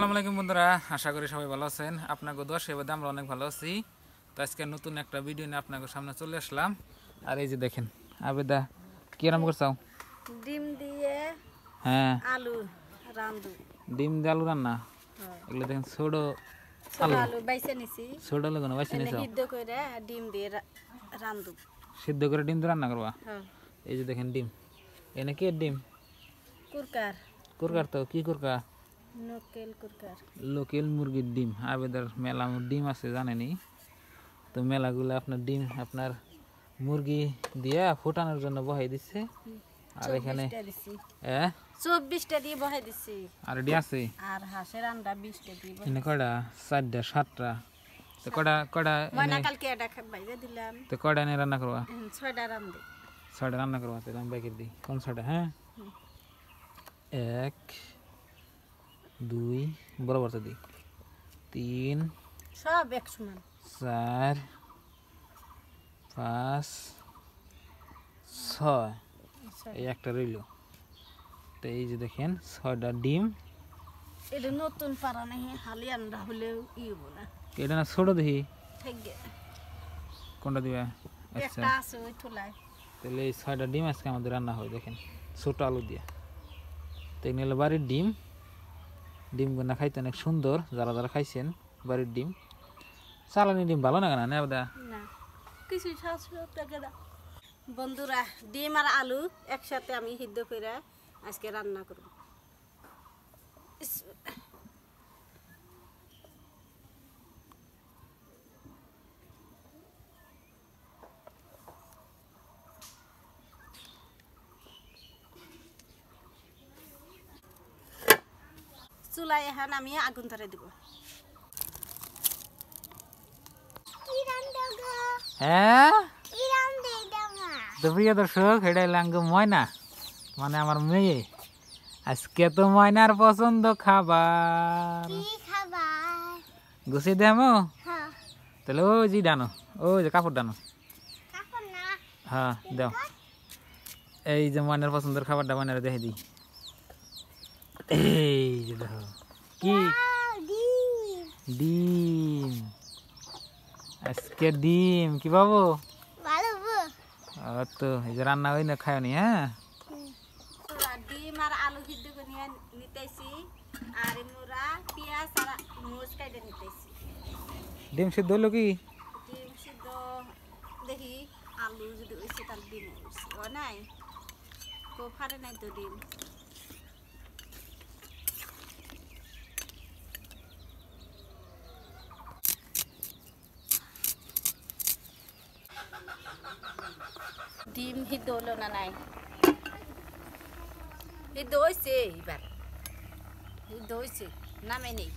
আসসালামু আলাইকুম বন্ধুরা, আশা করি সবাই ভালো আছেন। আপনাকে দোয়া সেবাদে আমরা অনেক ভালো আছি। তো আজকে নতুন একটা ভিডিও নিয়ে আপনাদের সামনে চলে আসলাম। আর এই যে দেখেন আবেদা কি রান্না করছাও? ডিম দিয়ে হ্যাঁ, আলু রান্ধু। ডিম দিয়ে আলু রান্না। এগুলো দেখেন ছোট ছোট আলু বাইছে নিছি, ছোট আলু কোনো বাইছে নিছো, সিদ্ধ করে ডিম দিয়ে রান্ধু। সিদ্ধ করে ডিম দিয়ে রান্না করবা। হ্যাঁ, এই যে দেখেন ডিম, এনে কি ডিম? কুরকার, কুরকার তো কি কুরকা? নকেল কুরকার। লোকাল মুরগির ডিম। আবেদার মেলা ডিম আছে জানেনি তো, মেলাগুলো আপনার ডিম আপনার মুরগি দিয়ে ফুটানোর জন্য বহাই দিচ্ছে। আর এখানে 24টা দিয়ে বহাই দিছি। আর ডি আছে, আর হাঁসের আন্ডা 20টা দিয়ে এনে কয়টা? 4টা 7টা। তো কয়টা কয়টা ময়না এনে কালকে এটা বাইরে দিলাম। তো কয়টা এনে রান্না করবা? 6টা রান্ধি। 6টা রান্না করবা। তো আমি ব্যাকের দিই কোন 6টা? হ্যাঁ, 1 2 বরাবর তো দিই, 3 সব এক সমান। 4 5 6 এই একটা রইল। তো এই যে দেখেন 6টা ডিম। এটা নতুন পারা নাই, হালি আন্ডা হলেও হবো না। এটা না ছোট দেখি, থেকে কোনটা দিবা? আচ্ছা, একটা আছে ওই ঠোলায়। তাহলে এই 6টা ডিম আজকে আমাদের রান্না হয়। দেখেন ছোট আলু দিয়ে। তো এগুলো হলো বাড়ির ডিম। ডিমগুলো খাইতে অনেক সুন্দর। যারা যারা খাইছেন বাড়ির ডিম, চালানি ডিম ভালো না কেন? না দাদা না, কিছু বন্ধুরা, ডিম আর আলু একসাথে আমি সিদ্ধ করে আজকে রান্না করব। চুলায় এখন আমি আগুন ধরে দিব। হ্যাঁ, তো প্রিয় দর্শক, এটা লাঙ্গ ময়না, মানে আমার মেয়ে। আজকে তো ময়নার পছন্দ খাবার। গুছিয়ে দেমো তাহলে ওই যে ডানো, ওই যে কাপড় ডানো। হ্যাঁ দাও, এই যে ময়নার পছন্দের খাবারটা ময়নারে দেখে দিই। এই যে দেখো কি ডিম, আজকে ডিম কি পাবো? তো এই যে রান্না হই না, খায় নি। হ্যাঁ, ডিম আর আলু সিদ্ধ করে নিয়ে নিতেছি, আর মোরা পেঁয়াজ আর মরিচ কাটে নিতেছি। ডিম সিদ্ধ হলো কি? ডিম সিদ্ধ দেখি, আলু যদি হয়েছে তাহলে ডিম হয়েছে। ও নাই তো ফাটে নাই তো ডিম। ডিম সিদ্ধ হলো না নাই? সিদ্ধ হয়েছে, এবার সিদ্ধ হয়েছে, নামে নেই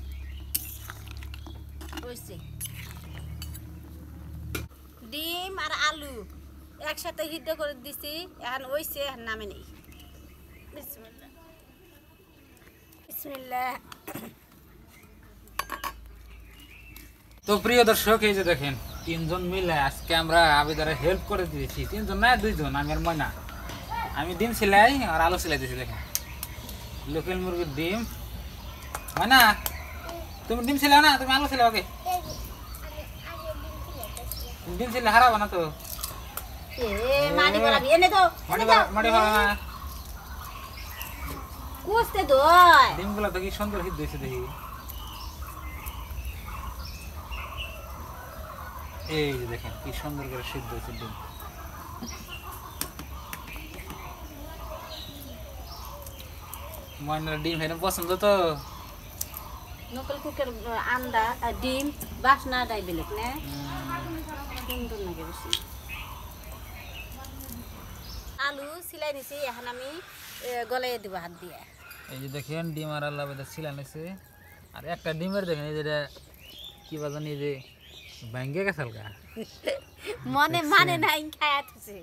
হয়েছে। ডিম আর আলু একসাথে সিদ্ধ করে দিছি, এখন হয়েছে, এখন নামে নেই। বিসমিল্লাহ বিসমিল্লাহ। তো প্রিয় দর্শক, এই যে দেখেন 3জন মিলে আজকে আমরা আবেদারে হেল্প করে দিয়েছি। 3জন না 2জন, আমি আর ময়না। আমি ডিম সেলাই আর আলু সেলাই দিয়েছি। দেখেন লোকাল মুরগির ডিম। ময়না তুমি ডিম সেলাও না, তুমি আলু সেলাও। আগে ডিম সেলে হারাবো না তো। মাটি বাড়াবি, এনে তো মাটি ভালো না, কুচতে দই। ডিমগুলো তো কি সুন্দর হিট দিয়েছে দেখি। এই যে দেখেন কি সুন্দর করে সিদ্ধ হয়েছে ডিম। ময়নার ডিম এরকম পছন্দ তো। নকল কুকের আন্ডা আর ডিম বাসনা ডাই বেলেগ না, সুন্দর লাগে বেশি। আলু সিলাই নিছি, এখন আমি গলায় দিব হাত দিয়ে। এই যে দেখেন ডিম আর আল্লাহ ছিলা নিছে। আর একটা ডিমের দেখেন এই যেটা কি বাজানি, এই যে ভাঙ্গে গেছে হালকা। মনে মানে নাই খায়া থুছে।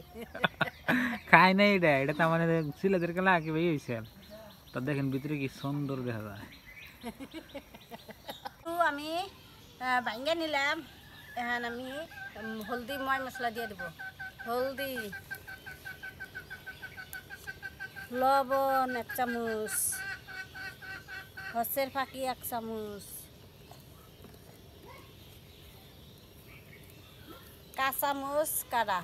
খাই নাই, এটা এটা তার মানে ছিলাদের কালা কি ভাই হয়েছে। তা দেখেন ভিতরে কি সুন্দর দেখা যায়। আমি ভাঙ্গে নিলাম, এখন আমি হলদি ময় মশলা দিয়ে দেবো। হলদি, লবণ 1 চামচ, হসের ফাঁকি 1 চামচ, কাঁচামচ কাটা,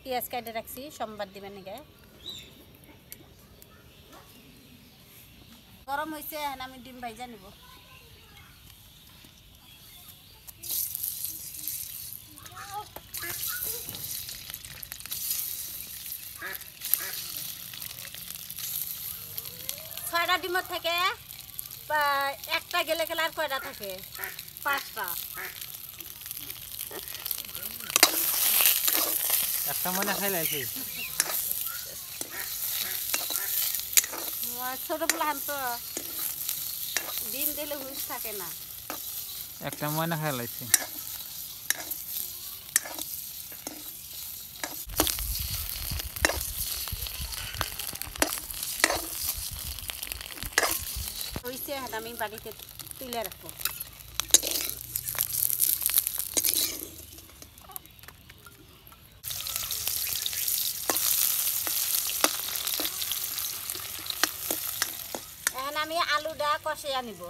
পেঁয়াজ কাটে রাখছি সোমবার দিবেন নাকি। গরম হয়েছে, এখন আমি ডিম ভাইজা নিব। ছয়টা ডিমের থেকে একটা গেলে গেলে আর কয়টা থাকে? 5টা। একটা ময়না খাইলে আছে। ছোট পোলাহান তো ডিম দিলে হুঁশ থাকে না। একটা ময়না খাইলে আছে। হয়েছে, এখন আমি বাড়িতে তুলে রাখবো। এখন আমি আলুটা কষে আনিব।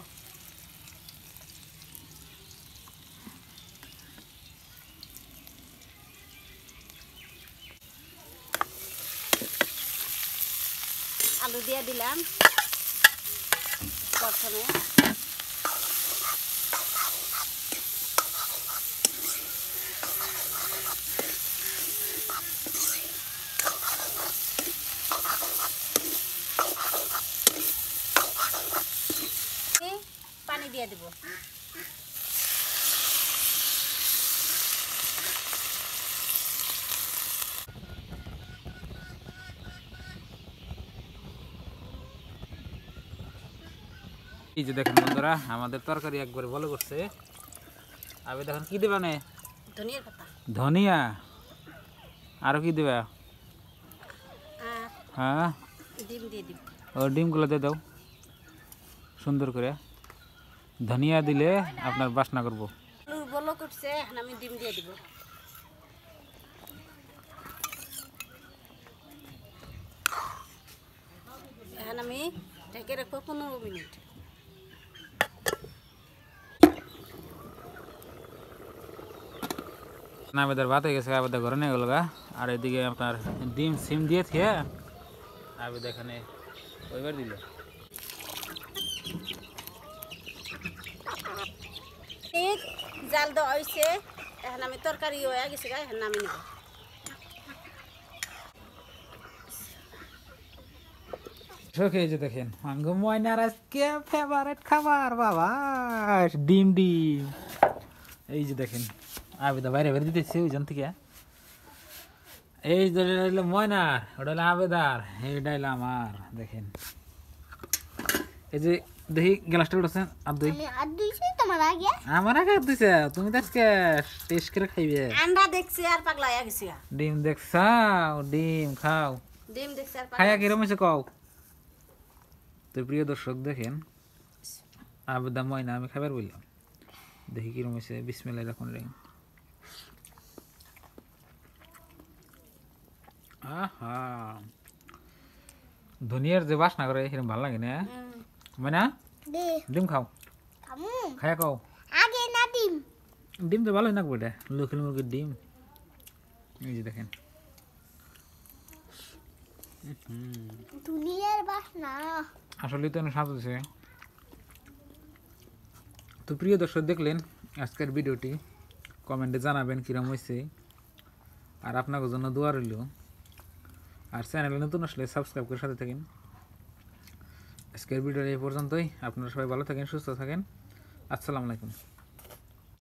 আলু দিয়ে দিলাম প্রথমে। পানি দিয়ে দেব। এই যে দেখেন বন্ধুরা, আমাদের তরকারি একবারে ভালো করছে। আবে দেখেন কি দিবা নে? ধনিয়ার পাতা, ধনিয়া, আরো কি দিবা? আর হ্যাঁ, ডিম দিয়ে দিব। ও ডিমগুলো দিয়ে দাও সুন্দর করে। ধনিয়া দিলে আপনার বাসনা করবো। আলু বলো করছে, এখন আমি ডিম দিয়ে দিব। এখন আমি ঢেকে রাখবো 15 মিনিট। আবেদার ভাত হয়ে গেছে, আবেদা ঘরে নিয়ে গেল গা। আর এদিকে আপনার ডিম সিম দিয়ে থিয়ে আবেদা এখানে ওইবার দিল। জাল দেওয়া হয়েছে, এখন আমি তরকারি হয়ে গেছে গা, এখন নামি নেব। এই যে দেখেন আঙ্গু ময়নার আজকে ফেভারিট খাবার বাবা, ডিম ডিম। এই যে দেখেন আবেদা বাইরে বের দিতেছে ওইজন থেকে। এই যে হইলো ময়নার, ওটা হলো আবেদার, এইটা হইলো আমার। দেখেন এই যে দেখি গ্লাসটা উঠেছেন আর দুই আমার আগে হাত দিছে। তুমি তো আজকে টেস্ট করে খাইবে। আন্ডা দেখছি আর পাগলা হয়ে গেছি। ডিম দেখছাও, ডিম খাও। ডিম দেখছি আর খাইয়া কিরম হয়েছে কও তো প্রিয় দর্শক। দেখেন আবেদা ময়না আমি খাবার বললাম, দেখি কিরম হয়েছে। বিসমিল্লাহির রহমানির রহিম। আহা, ধনিয়ার যে বাসনা করে সেরকম ভালো লাগে না ময়না? ডিম খাও, খাইয়া খাও। আগে না ডিম, ডিম তো ভালোই না বইটা, লোকেল মুরগির ডিম। এই যে দেখেন দুনিয়ার বাসনা আসলে তো অনেক স্বাদ হয়েছে। তো প্রিয় দর্শক দেখলেন আজকের ভিডিওটি, কমেন্টে জানাবেন কিরম হয়েছে। আর আপনাদের জন্য দোয়া রইল। আর চ্যানেলে নতুন আসলে সাবস্ক্রাইব করে সাথে থাকেন। আজকের ভিডিওটা এই পর্যন্তই। আপনারা সবাই ভালো থাকেন, সুস্থ থাকেন। আসসালামু আলাইকুম।